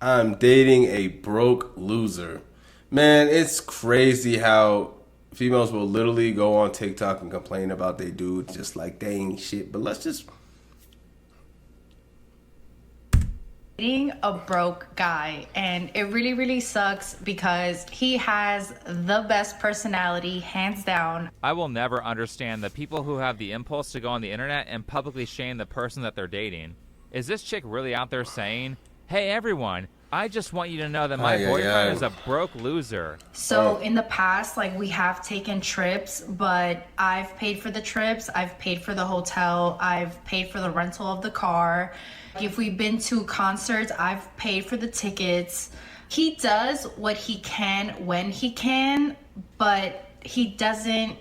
I'm dating a broke loser. Man, it's crazy how females will literally go on TikTok and complain about they dude just like they ain't shit. But let's just Dating a broke guy, and it really sucks because he has the best personality, hands down. I will never understand the people who have the impulse to go on the internet and publicly shame the person that they're dating. Is this chick really out there saying, hey everyone, I just want you to know that my ay, ay, boyfriend is ay. a broke loser? So in the past, like, we have taken trips, but I've paid for the trips, I've paid for the hotel, I've paid for the rental of the car. If we've been to concerts, I've paid for the tickets. He does what he can when he can, but he doesn't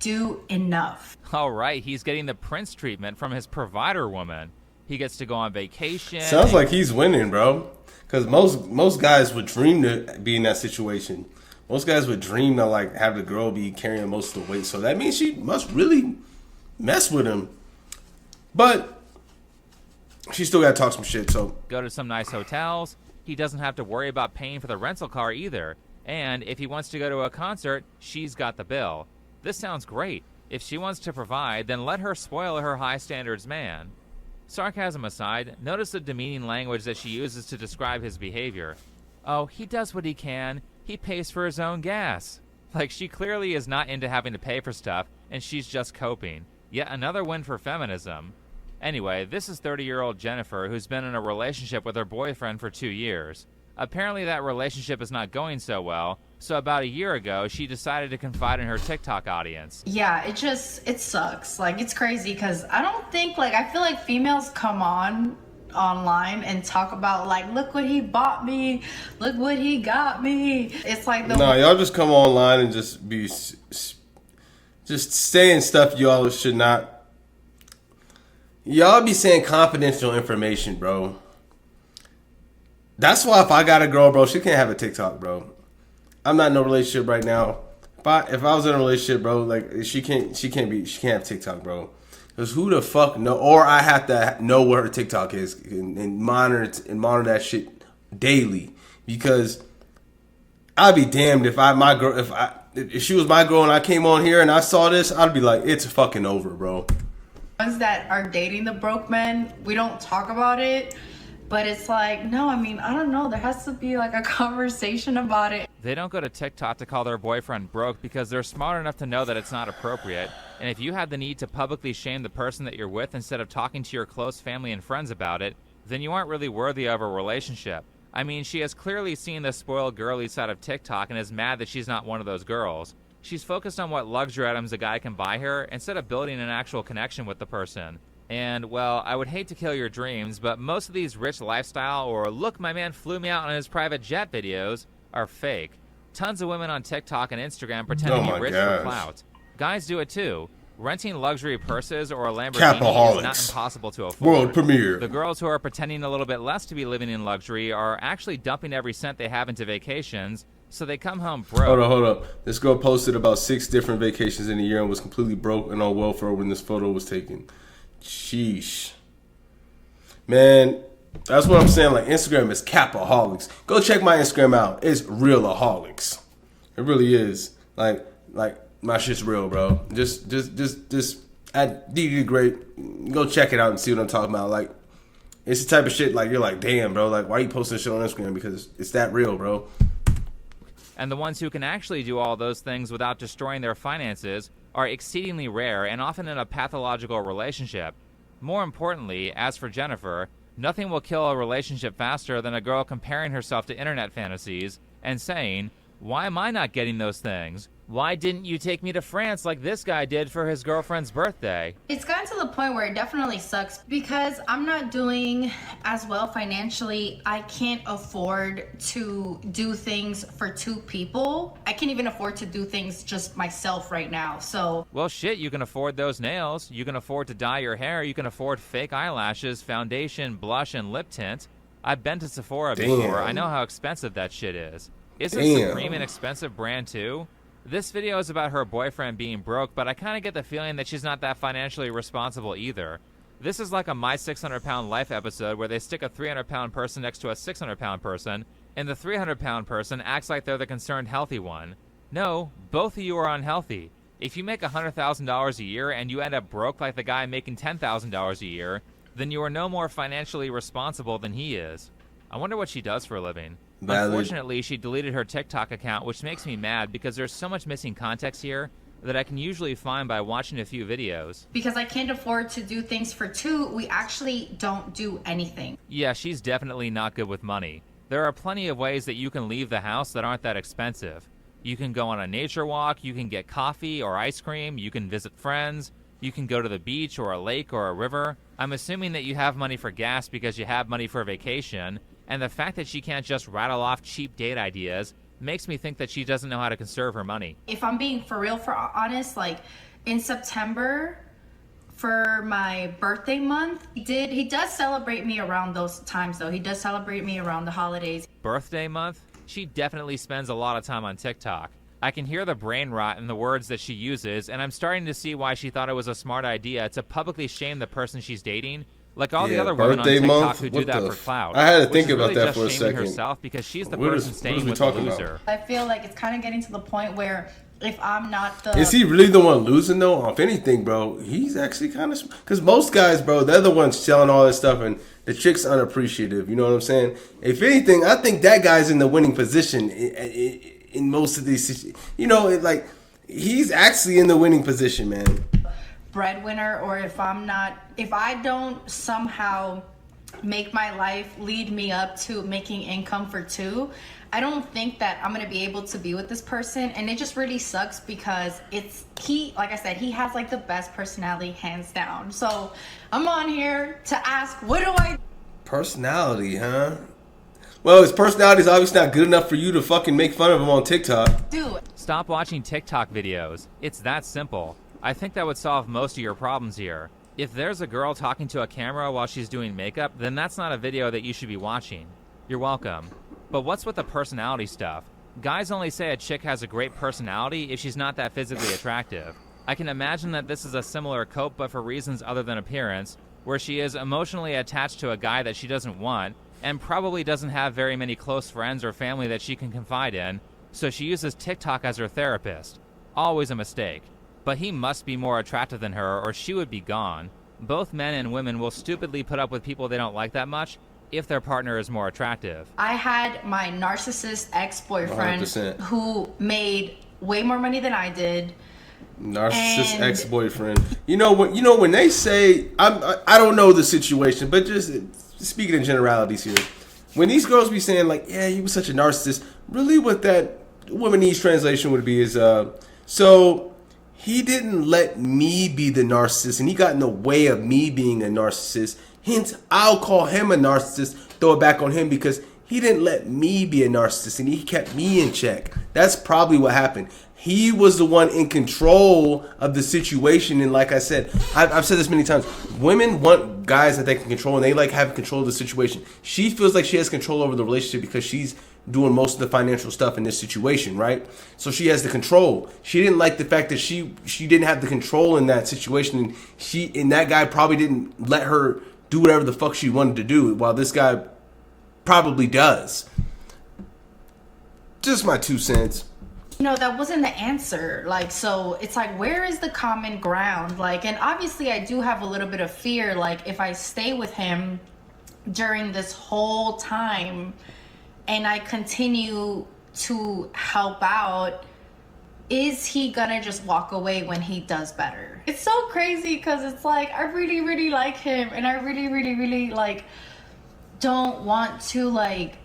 do enough. All right, he's getting the prince treatment from his provider woman. He gets to go on vacation. Sounds like he's winning, bro. Because most guys would dream to be in that situation. Most guys would dream to like have the girl be carrying most of the weight. So that means she must really mess with him. But she still got to talk some shit. So go to some nice hotels. He doesn't have to worry about paying for the rental car either. And if he wants to go to a concert, she's got the bill. This sounds great. If she wants to provide, then let her spoil her high standards man. Sarcasm aside, notice the demeaning language that she uses to describe his behavior. Oh, he does what he can. He pays for his own gas. Like, she clearly is not into having to pay for stuff, and she's just coping. Yet another win for feminism. Anyway, this is 30-year-old Jennifer, who's been in a relationship with her boyfriend for 2 years. Apparently that relationship is not going so well, so about a year ago, she decided to confide in her TikTok audience. Yeah, it sucks. Like, it's crazy because I don't think, like, I feel like females come on online and talk about, like, look what he bought me, look what he got me. It's like the no, y'all just come online and just be just saying stuff y'all should not. Y'all be saying confidential information, bro. That's why if I got a girl, bro, she can't have a TikTok, bro. I'm not in a relationship right now. If I was in a relationship, bro, like she can't have TikTok, bro. Because who the fuck know? Or I have to know where her TikTok is and monitor that shit daily. Because I'd be damned if she was my girl and I came on here and I saw this, I'd be like, it's fucking over, bro. ones that are dating the broke men, we don't talk about it. But it's like, no, I mean, I don't know. There has to be like a conversation about it. They don't go to TikTok to call their boyfriend broke because they're smart enough to know that it's not appropriate. And if you have the need to publicly shame the person that you're with instead of talking to your close family and friends about it, then you aren't really worthy of a relationship. I mean, she has clearly seen the spoiled girly side of TikTok and is mad that she's not one of those girls. She's focused on what luxury items a guy can buy her instead of building an actual connection with the person. And, well, I would hate to kill your dreams, but most of these rich lifestyle or look, my man flew me out on his private jet videos are fake. Tons of women on TikTok and Instagram pretend to be rich for clout. Guys do it too. Renting luxury purses or a Lamborghini is not impossible to afford. World premiere. The girls who are pretending a little bit less to be living in luxury are actually dumping every cent they have into vacations, so they come home broke. Hold up. This girl posted about 6 different vacations in a year and was completely broke and on welfare when this photo was taken. Sheesh. Man, that's what I'm saying. Like, Instagram is capaholics. Go check my Instagram out. It's realaholics. It really is. Like my shit's real, bro. Just at DD Great. Go check it out and see what I'm talking about. Like, it's the type of shit like you're like, damn, bro. Like, why are you posting shit on Instagram? Because it's that real, bro. And the ones who can actually do all those things without destroying their finances are exceedingly rare and often in a pathological relationship. More importantly, as for Jennifer, nothing will kill a relationship faster than a girl comparing herself to internet fantasies and saying, why am I not getting those things? Why didn't you take me to France like this guy did for his girlfriend's birthday? It's gotten to the point where it definitely sucks because I'm not doing as well financially. I can't afford to do things for 2 people. I can't even afford to do things just myself right now. So, well, shit, you can afford those nails. You can afford to dye your hair. You can afford fake eyelashes, foundation, blush, and lip tint. I've been to Sephora before. I know how expensive that shit is. Isn't Supreme an expensive brand too? This video is about her boyfriend being broke, but I kind of get the feeling that she's not that financially responsible either. This is like a My 600-Pound Life episode where they stick a 300-pound person next to a 600-pound person, and the 300-pound person acts like they're the concerned healthy one. No, both of you are unhealthy. If you make $100,000 a year and you end up broke like the guy making $10,000 a year, then you are no more financially responsible than he is. I wonder what she does for a living. Valid. Unfortunately, she deleted her TikTok account, which makes me mad because there's so much missing context here that I can usually find by watching a few videos. Because I can't afford to do things for two, we actually don't do anything. Yeah, she's definitely not good with money. There are plenty of ways that you can leave the house that aren't that expensive. You can go on a nature walk, you can get coffee or ice cream, you can visit friends, you can go to the beach or a lake or a river. I'm assuming that you have money for gas because you have money for vacation, and the fact that she can't just rattle off cheap date ideas makes me think that she doesn't know how to conserve her money. If I'm being honest, like in September for my birthday month, he does celebrate me around those times though. He does celebrate me around the holidays. Birthday month? She definitely spends a lot of time on TikTok. I can hear the brain rot in the words that she uses, and I'm starting to see why she thought it was a smart idea to publicly shame the person she's dating, like all the other women on TikTok who do that for clout. I had to think about that for a second. Herself because she's the person staying with the loser. I feel like it's kind of getting to the point where if I'm not the... Is he really the one losing though? If anything, bro, he's actually kind of... Because most guys, bro, they're the ones selling all this stuff and the chick's unappreciative. You know what I'm saying? If anything, I think that guy's in the winning position in most of these... You know, like, he's actually in the winning position, man. Breadwinner, or if I don't somehow make my life lead me up to making income for two, I don't think that I'm gonna be able to be with this person. And it just really sucks because like I said, he has like the best personality hands down. So I'm on here to ask, what do I... Personality, huh? Well, his personality is obviously not good enough for you to fucking make fun of him on TikTok. do? Stop watching TikTok videos. It's that simple. I think that would solve most of your problems here. If there's a girl talking to a camera while she's doing makeup, then that's not a video that you should be watching. You're welcome. But what's with the personality stuff? Guys only say a chick has a great personality if she's not that physically attractive. I can imagine that this is a similar cope, but for reasons other than appearance, where she is emotionally attached to a guy that she doesn't want, and probably doesn't have very many close friends or family that she can confide in, so she uses TikTok as her therapist. Always a mistake. But he must be more attractive than her, or she would be gone. Both men and women will stupidly put up with people they don't like that much if their partner is more attractive. I had my narcissist ex-boyfriend 100%. who made way more money than I did. Narcissist And- ex-boyfriend. You know when they say I don't know the situation, but just speaking in generalities here, when these girls be saying like, yeah, you were such a narcissist, really what that womanese translation would be is so he didn't let me be the narcissist and he got in the way of me being a narcissist. Hence, I'll call him a narcissist, throw it back on him because he didn't let me be a narcissist and he kept me in check. That's probably what happened. He was the one in control of the situation. And like I said, I've said this many times, women want guys that they can control and they like having control of the situation. She feels like she has control over the relationship because she's doing most of the financial stuff in this situation, right? So she has the control. She didn't like the fact that she didn't have the control in that situation, and that guy probably didn't let her do whatever the fuck she wanted to do, while this guy probably does. Just my 2 cents. That wasn't the answer. Like, so it's like, where is the common ground? Like, and obviously I do have a little bit of fear. Like, if I stay with him during this whole time and I continue to help out, is he gonna just walk away when he does better? It's so crazy because it's like, I really, really like him and I really, really, really like don't want to like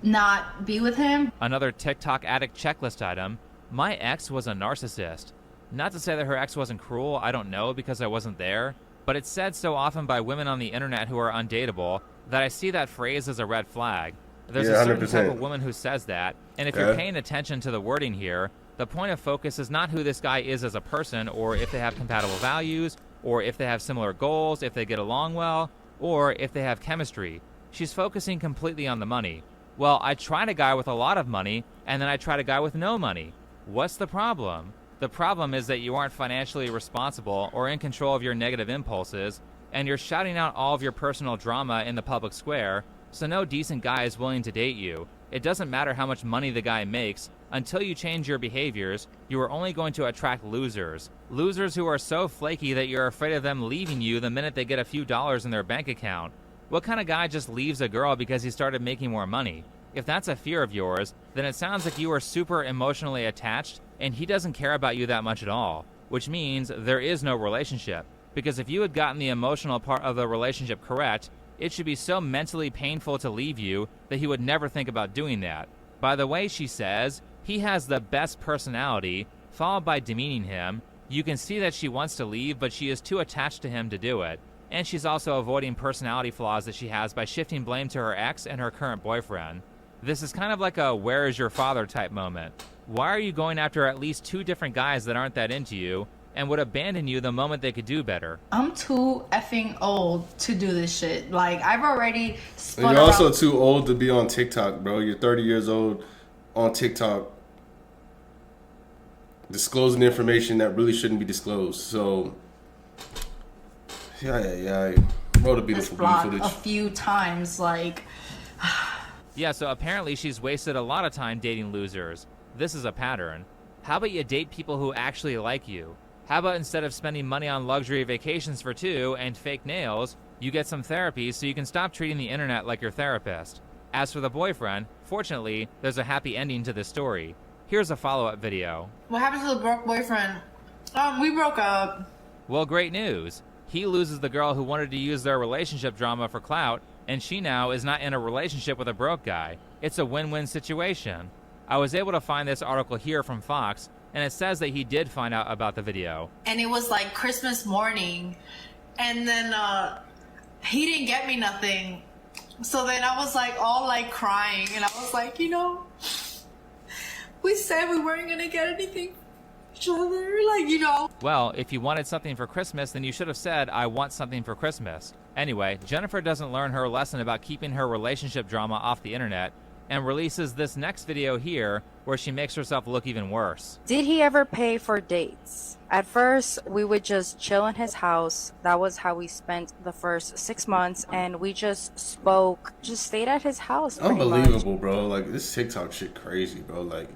not be with him. Another TikTok addict checklist item. My ex was a narcissist. Not to say that her ex wasn't cruel, I don't know because I wasn't there, but it's said so often by women on the internet who are undateable that I see that phrase as a red flag. There's a certain 100%. type of woman who says that, and if you're paying attention to the wording here, the point of focus is not who this guy is as a person, or if they have compatible values, or if they have similar goals, if they get along well, or if they have chemistry. She's focusing completely on the money. Well, I tried a guy with a lot of money, and then I tried a guy with no money. What's the problem? The problem is that you aren't financially responsible or in control of your negative impulses, and you're shouting out all of your personal drama in the public square, so no decent guy is willing to date you. It doesn't matter how much money the guy makes. Until you change your behaviors, you are only going to attract losers. Losers who are so flaky that you're afraid of them leaving you the minute they get a few dollars in their bank account. What kind of guy just leaves a girl because he started making more money? If that's a fear of yours, then it sounds like you are super emotionally attached and he doesn't care about you that much at all, which means there is no relationship. Because if you had gotten the emotional part of the relationship correct, it should be so mentally painful to leave you that he would never think about doing that. By the way, she says, he has the best personality, followed by demeaning him. You can see that she wants to leave, but she is too attached to him to do it. And she's also avoiding personality flaws that she has by shifting blame to her ex and her current boyfriend. This is kind of like a where is your father type moment. Why are you going after at least 2 different guys that aren't that into you and would abandon you the moment they could do better? I'm too effing old to do this shit. Like, I've already spun And you're around. also too old to be on TikTok, bro. You're 30 years old on TikTok, disclosing information that really shouldn't be disclosed. So, yeah. Wrote a this beautiful block footage. a few times. Like, Yeah, so apparently she's wasted a lot of time dating losers. This is a pattern. How about you date people who actually like you? How about instead of spending money on luxury vacations for 2 and fake nails, you get some therapy so you can stop treating the internet like your therapist? As for the boyfriend, fortunately, there's a happy ending to this story. Here's a follow-up video. what happened to the broke boyfriend? We broke up. Well, great news. He loses the girl who wanted to use their relationship drama for clout, and she now is not in a relationship with a broke guy. It's a win-win situation. I was able to find this article here from Fox, and it says that he did find out about the video. And it was like Christmas morning, and then he didn't get me nothing. So then I was like all like crying, and I was like, we said we weren't gonna get anything for each other, like. Well, if you wanted something for Christmas, then you should have said, I want something for Christmas. Anyway, Jennifer doesn't learn her lesson about keeping her relationship drama off the internet and releases this next video here where she makes herself look even worse. Did he ever pay for dates? At first, we would just chill in his house. That was how we spent the first 6 months, and we just stayed at his house. pretty much. Unbelievable, bro. Like, this TikTok shit crazy, bro. Like,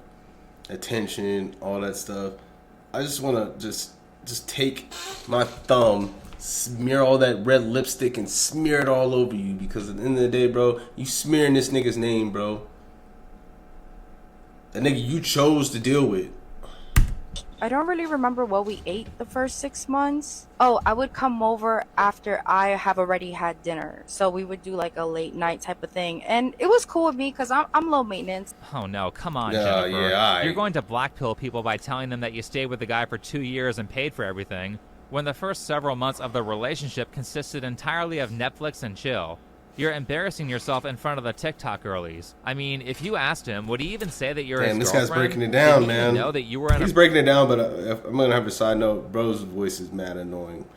attention, all that stuff. I just want to just take my thumb, smear all that red lipstick and smear it all over you, because at the end of the day, bro, you smearing this nigga's name, bro. That nigga you chose to deal with. I don't really remember what we ate the first 6 months. Oh, I would come over after I have already had dinner. So we would do like a late night type of thing. And it was cool with me because I'm low maintenance. Oh no, come on, Yeah, Jennifer. yeah, aight. You're going to blackpill people by telling them that you stayed with the guy for 2 years and paid for everything, when the first several months of the relationship consisted entirely of Netflix and chill. You're embarrassing yourself in front of the TikTok girlies. I mean, if you asked him, would he even say that you're Damn, his this guy's girlfriend? breaking it down, Did he even man. know that you were in He's a breaking it down, but I'm gonna have a side note. Bro's voice is mad annoying,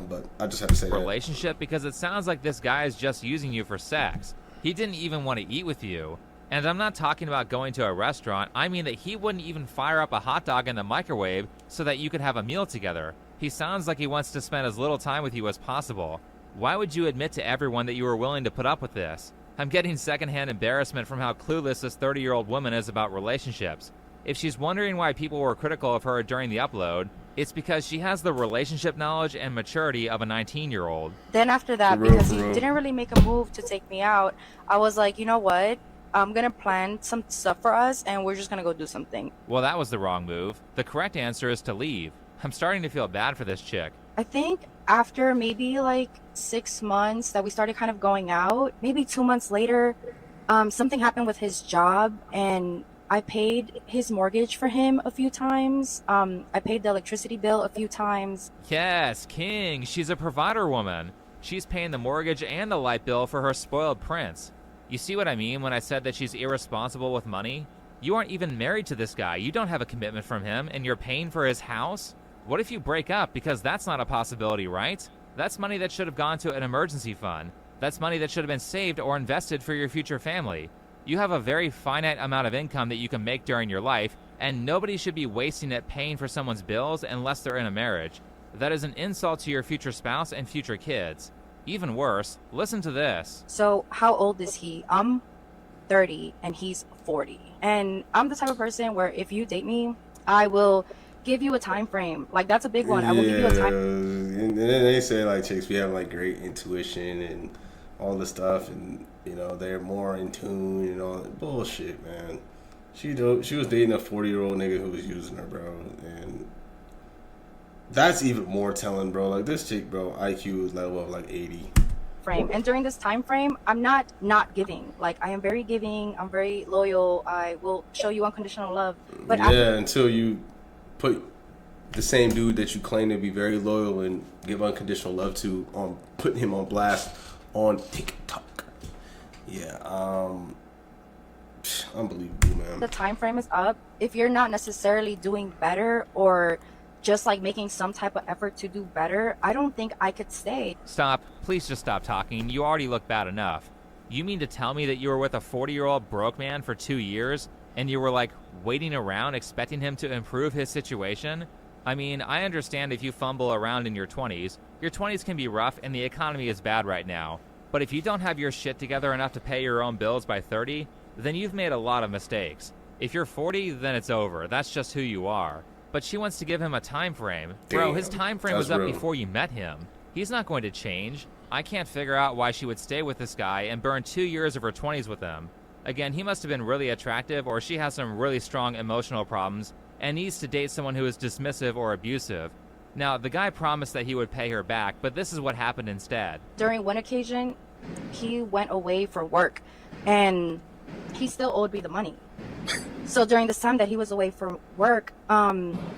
but I just have to say that. relationship? Because it sounds like this guy is just using you for sex. He didn't even want to eat with you. And I'm not talking about going to a restaurant. I mean that he wouldn't even fire up a hot dog in the microwave so that you could have a meal together. He sounds like he wants to spend as little time with you as possible. Why would you admit to everyone that you were willing to put up with this? I'm getting secondhand embarrassment from how clueless this 30-year-old woman is about relationships. If she's wondering why people were critical of her during the upload, it's because she has the relationship knowledge and maturity of a 19-year-old. Then after that, For real, because for he real. didn't really make a move to take me out, I was like, you know what? I'm going to plan some stuff for us, and we're just going to go do something. Well, that was the wrong move. The correct answer is to leave. I'm starting to feel bad for this chick. I think after maybe like 6 months that we started kind of going out, maybe 2 months later, something happened with his job, and I paid his mortgage for him a few times. I paid the electricity bill a few times. Yes, King. She's a provider woman. She's paying the mortgage and the light bill for her spoiled prince. You see what I mean when I said that she's irresponsible with money? You aren't even married to this guy. You don't have a commitment from him, and you're paying for his house? What if you break up? Because that's not a possibility, right? That's money that should have gone to an emergency fund. That's money that should have been saved or invested for your future family. You have a very finite amount of income that you can make during your life, and nobody should be wasting it paying for someone's bills unless they're in a marriage. That is an insult to your future spouse and future kids. Even worse, listen to this. So how old is he? I'm 30 and he's 40. And I'm the type of person where if you date me, I will give you a time frame. Like, that's a big one. I will give you a time. And then they say like chicks be having like great intuition and all this stuff, and you know they're more in tune and all that bullshit, man. She was dating a 40-year-old nigga who was using her, bro, and that's even more telling, bro. Like this chick, bro, IQ level of like 80. Frame. And during this time frame, I'm not giving. Like, I am very giving. I'm very loyal. I will show you unconditional love. But yeah, until you put the same dude that you claim to be very loyal and give unconditional love to on putting him on blast on TikTok. Yeah, unbelievable, man. the time frame is up, if you're not necessarily doing better or just like making some type of effort to do better, I don't think I could stay. Stop. Please just stop talking. You already look bad enough. You mean to tell me that you were with a 40-year-old broke man for 2 years and you were like waiting around expecting him to improve his situation? I mean, I understand if you fumble around in your 20s. Your 20s can be rough and the economy is bad right now. But if you don't have your shit together enough to pay your own bills by 30, then you've made a lot of mistakes. If you're 40, then it's over. That's just who you are. But she wants to give him a time frame. Bro, his time frame was up before you met him. He's not going to change. I can't figure out why she would stay with this guy and burn 2 years of her 20s with him. Again, he must have been really attractive, or she has some really strong emotional problems and needs to date someone who is dismissive or abusive. Now, the guy promised that he would pay her back, but this is what happened instead. During one occasion, he went away for work and he still owed me the money. So during this time that he was away from work,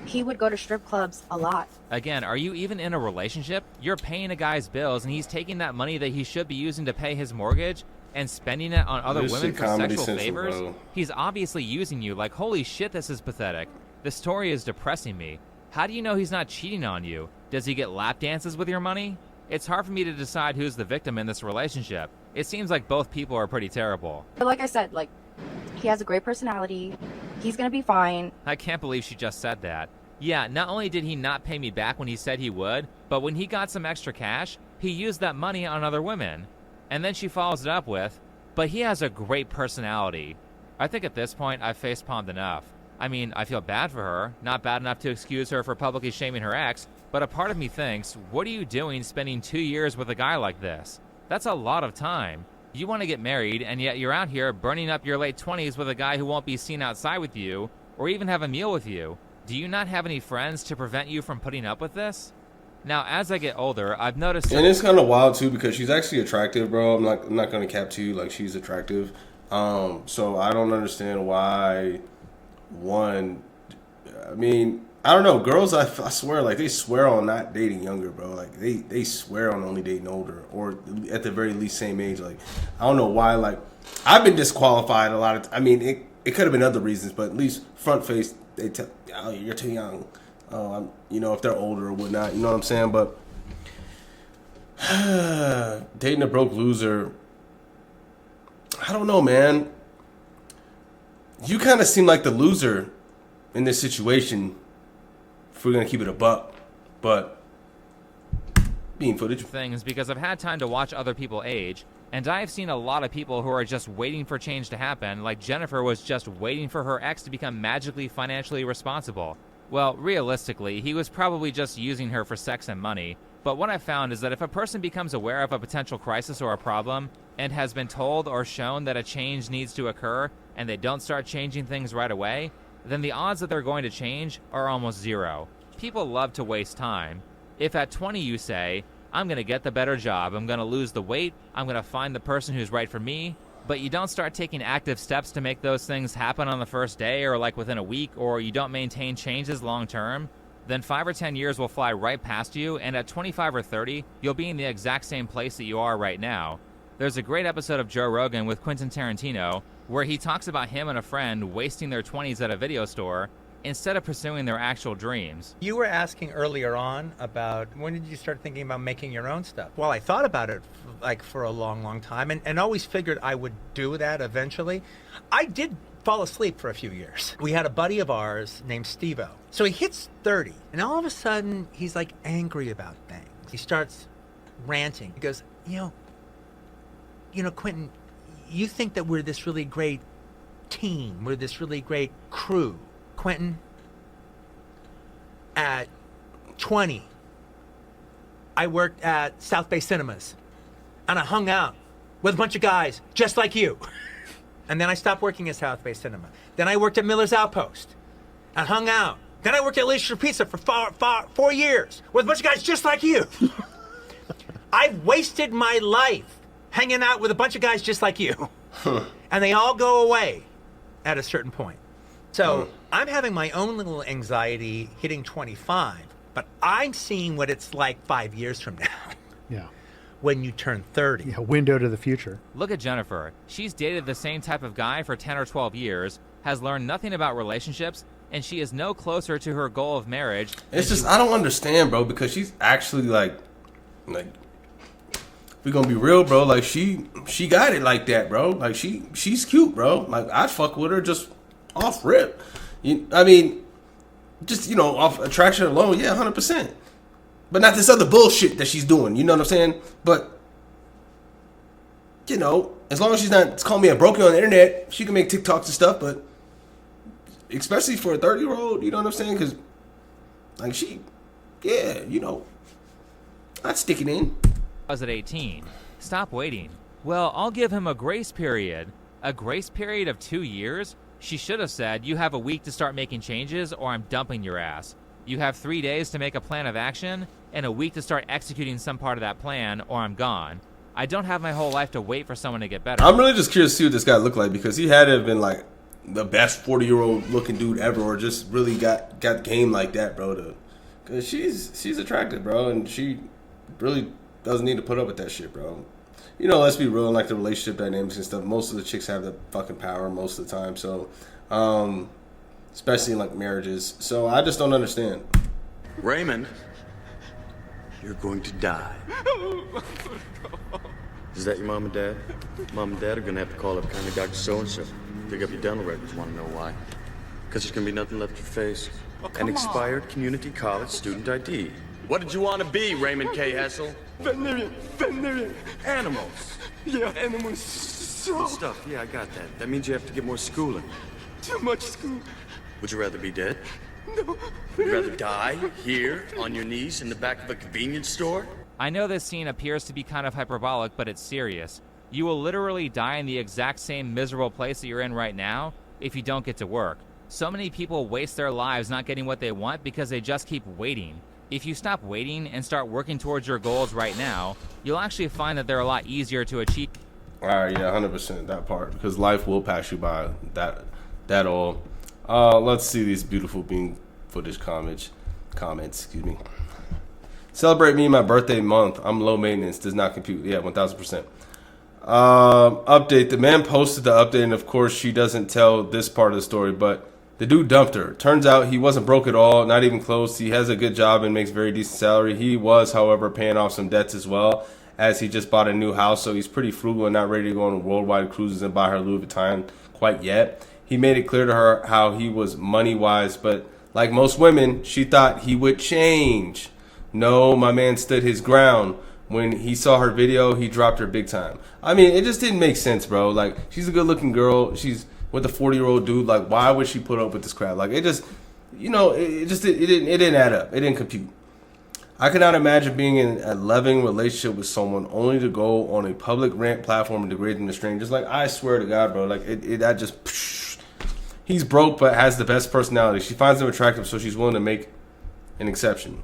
he would go to strip clubs a lot. Again, are you even in a relationship? You're paying a guy's bills and he's taking that money that he should be using to pay his mortgage and spending it on other women for sexual favors? Bro. He's obviously using you. Like, holy shit, this is pathetic. This story is depressing me. How do you know he's not cheating on you? Does he get lap dances with your money? It's hard for me to decide who's the victim in this relationship. It seems like both people are pretty terrible. But like I said, like, he has a great personality. He's gonna be fine. I can't believe she just said that. Yeah, not only did he not pay me back when he said he would, but when he got some extra cash, he used that money on other women. And then she follows it up with, but he has a great personality. I think at this point, I've facepalmed enough. I mean, I feel bad for her, not bad enough to excuse her for publicly shaming her ex, but a part of me thinks, what are you doing spending 2 years with a guy like this? That's a lot of time. You want to get married, and yet you're out here burning up your late 20s with a guy who won't be seen outside with you, or even have a meal with you. Do you not have any friends to prevent you from putting up with this? Now, as I get older, I've noticed... And it's kind of wild, too, because she's actually attractive, bro. I'm not going to cap to you. Like, she's attractive. So I don't understand why, one... I mean, I don't know. Girls, I swear, like, they swear on not dating younger, bro. Like, they swear on only dating older. Or at the very least, same age. Like, I don't know why. Like, I've been disqualified a lot of... I mean, it could have been other reasons, but at least front face, they tell, oh, you're too young. You know, if they're older or whatnot, you know what I'm saying? But dating a broke loser, I don't know, man. You kind of seem like the loser in this situation, if we're going to keep it a buck. But being footage. Things because I've had time to watch other people age, and I've seen a lot of people who are just waiting for change to happen, like Jennifer was just waiting for her ex to become magically financially responsible. Well, realistically, he was probably just using her for sex and money. But what I've found is that if a person becomes aware of a potential crisis or a problem and has been told or shown that a change needs to occur and they don't start changing things right away, then the odds that they're going to change are almost zero. People love to waste time. If at 20 you say, I'm going to get the better job, I'm going to lose the weight, I'm going to find the person who's right for me, but you don't start taking active steps to make those things happen on the first day or like within a week, or you don't maintain changes long term, then 5 or 10 years will fly right past you, and at 25 or 30, you'll be in the exact same place that you are right now. There's a great episode of Joe Rogan with Quentin Tarantino where he talks about him and a friend wasting their 20s at a video store, instead of pursuing their actual dreams. You were asking earlier on about when did you start thinking about making your own stuff? Well, I thought about it for a long time and always figured I would do that eventually. I did fall asleep for a few years. We had a buddy of ours named Steve-O. So he hits 30 and all of a sudden he's like angry about things. He starts ranting. He goes, you know, Quentin, you think that we're this really great team. We're this really great crew. Quentin, at 20, I worked at South Bay Cinemas, and I hung out with a bunch of guys just like you. And then I stopped working at South Bay Cinema. Then I worked at Miller's Outpost and hung out. Then I worked at Leisure Pizza for 4 years with a bunch of guys just like you. I've wasted my life hanging out with a bunch of guys just like you. And they all go away at a certain point. So I'm having my own little anxiety hitting 25, but I'm seeing what it's like 5 years from now. Yeah. When you turn 30. Yeah, window to the future. Look at Jennifer. She's dated the same type of guy for 10 or 12 years, has learned nothing about relationships, and she is no closer to her goal of marriage. It's just, I don't understand, bro, because she's actually like, we're gonna be real, bro. Like, she got it like that, bro. Like, she's cute, bro. Like, I'd fuck with her just off rip. I mean, just, off attraction alone, yeah, 100%. But not this other bullshit that she's doing. You know what I'm saying? But, as long as she's not calling me a broken on the internet, she can make TikToks and stuff. But especially for a 30-year-old, you know what I'm saying? Because, like, I'd stick it in. I was at 18. Stop waiting. Well, I'll give him a grace period. A grace period of 2 years? She should have said, you have a week to start making changes or I'm dumping your ass. You have 3 days to make a plan of action and a week to start executing some part of that plan or I'm gone. I don't have my whole life to wait for someone to get better. I'm really just curious to see what this guy looked like because he had to have been like the best 40-year-old looking dude ever or just really got game like that, bro. Because she's attractive, bro, and she really doesn't need to put up with that shit, bro. Let's be real, like the relationship dynamics and stuff, most of the chicks have the fucking power most of the time. So, especially in like marriages. So I just don't understand. Raymond, you're going to die. Is that your mom and dad? Mom and dad are going to have to call up kind of Dr. So-and-so. Dig up your dental records. Want to know why? Because there's going to be nothing left to your face. An expired community college student ID. What did you want to be, Raymond K. Hessel? Veterinarian. Animals. Yeah, animals. Good stuff. Yeah, I got that. That means you have to get more schooling. Too much school. Would you rather be dead? No. Would you rather die here on your knees in the back of a convenience store? I know this scene appears to be kind of hyperbolic, but it's serious. You will literally die in the exact same miserable place that you're in right now if you don't get to work. So many people waste their lives not getting what they want because they just keep waiting. If you stop waiting and start working towards your goals right now, you'll actually find that they're a lot easier to achieve. All right, yeah, 100% that part because life will pass you by. That all. Let's see these beautiful bean footage comments. Excuse me. Celebrate me my birthday month. I'm low maintenance. Does not compute. Yeah, 1,000%. Update. The man posted the update, and of course, she doesn't tell this part of the story, but the dude dumped her. Turns out he wasn't broke at all, not even close. He has a good job and makes very decent salary. He was, however, paying off some debts as well, as he just bought a new house, so he's pretty frugal and not ready to go on worldwide cruises and buy her Louis Vuitton quite yet. He made it clear to her how he was money-wise, but like most women, she thought he would change. No, my man stood his ground. When he saw her video, he dropped her big time. I mean, it just didn't make sense, bro. Like, she's a good-looking girl. She's with a 40-year-old dude. Like, why would she put up with this crap? Like, it just, it didn't add up. It didn't compute. I cannot imagine being in a loving relationship with someone only to go on a public rant platform and degrade them to strangers. Like, I swear to God, bro. Like, that just, psh. He's broke but has the best personality. She finds him attractive, so she's willing to make an exception.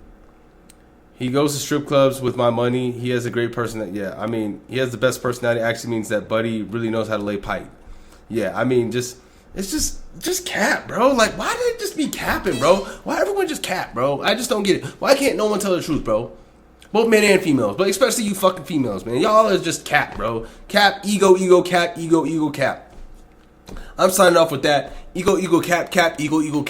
He goes to strip clubs with my money. He has a great personality. Yeah, I mean, he has the best personality. Actually means that buddy really knows how to lay pipe. Yeah, I mean, it's just cap, bro. Like, why did it just be capping, bro? Why everyone just cap, bro? I just don't get it. Why can't no one tell the truth, bro? Both men and females, but especially you fucking females, man. Y'all is just cap, bro. Cap, ego, cap, ego, cap. I'm signing off with that. Ego, cap, ego, cap.